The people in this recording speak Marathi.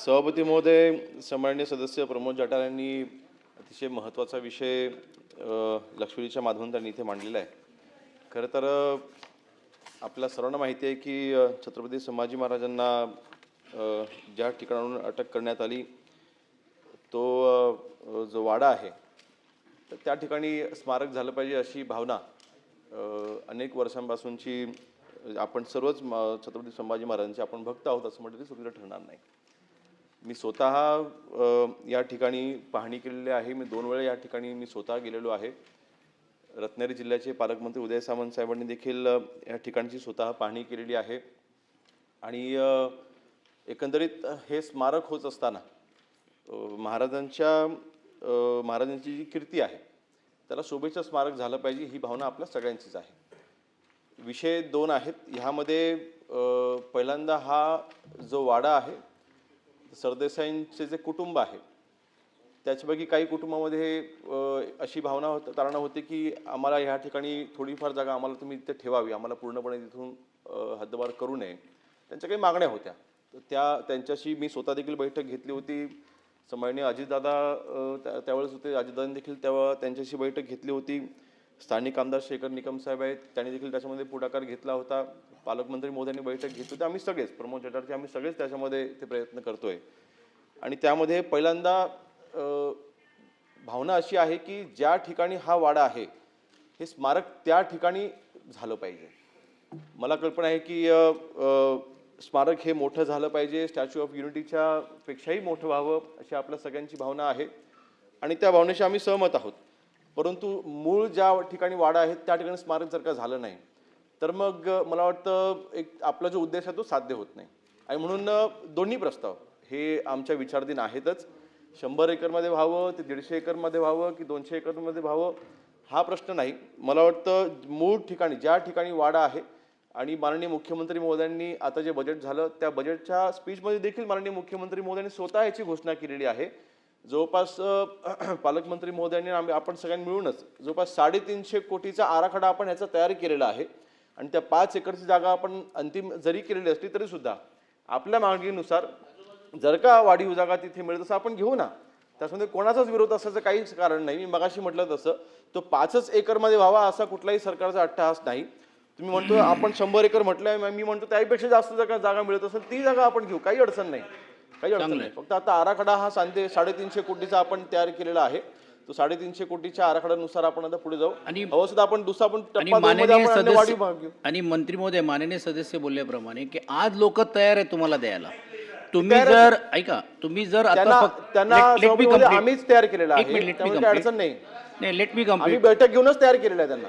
सभापती महोदय, सन्माननीय सदस्य प्रमोद जाटार यांनी अतिशय महत्त्वाचा विषय लक्षवेधीच्या माध्यमातून त्यांनी इथे मांडलेला आहे. खरं तर आपल्या सर्वांना माहिती आहे की छत्रपती संभाजी महाराजांना ज्या ठिकाणाहून अटक करण्यात आली तो जो वाडा आहे तर त्या ठिकाणी स्मारक झालं पाहिजे अशी भावना अनेक वर्षांपासूनची आपण सर्वच छत्रपती संभाजी महाराजांचे आपण भक्त आहोत असं म्हटलं तरी चुकीचं ठरणार नाही. मी स्वतः या ठिकाणी पाहणी केलेली आहे. मी 2 वेळा या ठिकाणी मी स्वतः गेलेलो आहे. रत्नागिरी जिल्ह्याचे पालकमंत्री उदय सामंत साहेबांनी देखील या ठिकाणची स्वतः पाहणी केलेली आहे. आणि एकंदरीत हे स्मारक होत असताना महाराजांची जी कीर्ती आहे त्याला शोभेचं स्मारक झालं पाहिजे ही भावना आपल्या सगळ्यांचीच आहे. विषय 2 आहेत. ह्यामध्ये पहिल्यांदा हा जो वाडा आहे सरदेसाईंचे जे कुटुंब आहे त्याच्यापैकी काही कुटुंबामध्ये अशी भावना तारणा होते की आम्हाला ह्या ठिकाणी थोडीफार जागा आम्हाला तुम्ही इथे ठेवावी, आम्हाला पूर्णपणे तिथून हद्दपार करू नये, त्यांच्या काही मागण्या होत्या. त्यांच्याशी मी स्वतः देखील बैठक घेतली होती. सन्माननीय अजितदादा त्यावेळेस होते, अजितदादांनी देखील तेव्हा त्यांच्याशी बैठक घेतली होती. स्थानिक आमदार शेखर निकम साहेब आहेत, त्यांनी देखील त्याच्यामध्ये पुढाकार घेतला होता. पालकमंत्री मोदयांनी बैठक घेतली होती. आम्ही सगळेच प्रमोद जाटारचे आम्ही सगळेच त्याच्यामध्ये ते प्रयत्न करतोय. आणि त्यामध्ये पहिल्यांदा भावना अशी आहे की ज्या ठिकाणी हा वाडा आहे हे स्मारक त्या ठिकाणी झालं पाहिजे. मला कल्पना आहे की स्मारक हे मोठं झालं पाहिजे, स्टॅच्यू ऑफ युनिटीच्या पेक्षाही मोठं व्हावं अशी आपल्या सगळ्यांची भावना आहे आणि त्या भावनेशी आम्ही सहमत आहोत. परंतु मूळ ज्या ठिकाणी वाडा आहे त्या ठिकाणी स्मारक जर का झालं नाही तर मग मला वाटतं एक आपला जो उद्देश आहे तो साध्य होत नाही. आणि म्हणून दोन्ही प्रस्ताव हे आमच्या विचाराधीन आहेतच. 100 एकरमध्ये व्हावं ते 150 एकरमध्ये व्हावं की 200 एकरमध्ये व्हावं हा प्रश्न नाही. मला वाटतं मूळ ठिकाणी ज्या ठिकाणी वाडा आहे आणि माननीय मुख्यमंत्री महोदयांनी आता जे बजेट झालं त्या बजेटच्या स्पीचमध्ये देखील माननीय मुख्यमंत्री महोदयांनी स्वतः याची घोषणा केलेली आहे. जवळपास पालकमंत्री महोदयांनी आपण सगळ्यांनी मिळूनच जवळपास 350 कोटीचा आराखडा आपण ह्याचा तयार केलेला आहे. आणि त्या 5 एकरची जागा आपण अंतिम जरी केलेली असली तरी सुद्धा आपल्या मागणीनुसार जर का वाढीव जागा तिथे मिळत असं आपण घेऊ ना, त्याच्यामध्ये कोणाचाच विरोध असायचं काहीच कारण नाही. मी मगाशी म्हटलं तसं तो 5च एकरमध्ये व्हावा असा कुठलाही सरकारचा अट्टहास नाही. तुम्ही म्हणतो आपण 100 एकर म्हटलंय, मी म्हणतो त्यापेक्षा जास्त जर जागा मिळत असेल ती जागा आपण घेऊ, काही अडचण नाही, काही अडचण नाही. फक्त आता आराखडा हा 350 कोटीचा आपण तयार केलेला आहे. तो 350 कोटीच्या आराखड्यानुसार आपण आता पुढे जाऊ आणि हवं सुद्धा आपण दुसरा पण आणि मंत्री महोदय माननीय सदस्य बोलल्याप्रमाणे की आज लोक तयार आहे तुम्हाला द्यायला. तुम्ही जर ऐका, तुम्ही जर त्यांना आम्हीच तयार केलेला आहे, अडचण नाही. Let me complete. आम्ही बैठक घेऊनच तयार केलेला आहे त्यांना.